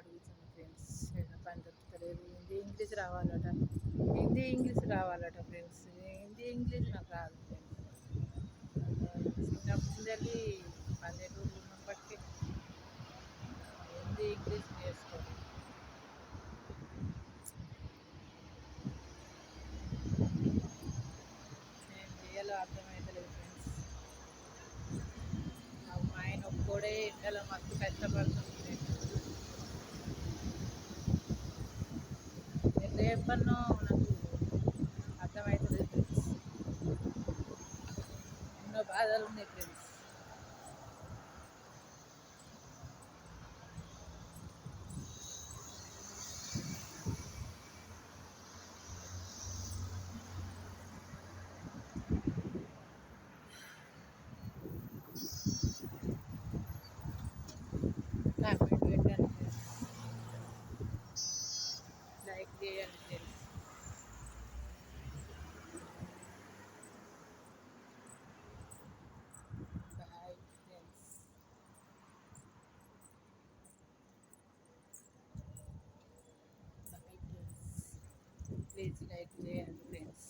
అడుగుతుంది ఫ్రెండ్స్. ఏదైనా పని దొరుకుతలేదు. హిందీ ఇంగ్లీష్ రావాలట. హిందీ ఇంగ్లీష్ రావాలట ఫ్రెండ్స్. హిందీ ఇంగ్లీష్ నాకు రాదు ఫ్రెండ్స్. చిన్నప్పటి నుండి పల్లెటూరులో ఉన్నప్పటికీ హిందీ ఇంగ్లీష్ నేర్చుకోవాలి. ఏం చేయాలో అర్థమవుతలేదు ఫ్రెండ్స్. మా ఆయన ఒక్కడే ఎండలో మస్తు కష్టపడుతుంది ఫ్రెండ్స్. నేను రేపన్నో నాకు అర్థమవుతుంది ఫ్రెండ్స్. ఎన్నో బాధలు ఉన్నాయి ఫ్రెండ్స్. కామెంట్ పెట్టండి ఫ్రెండ్స్. లైక్ చేయండి friends. Boy friends. Boy friends. Please like చేయండి ఫ్రెండ్స్.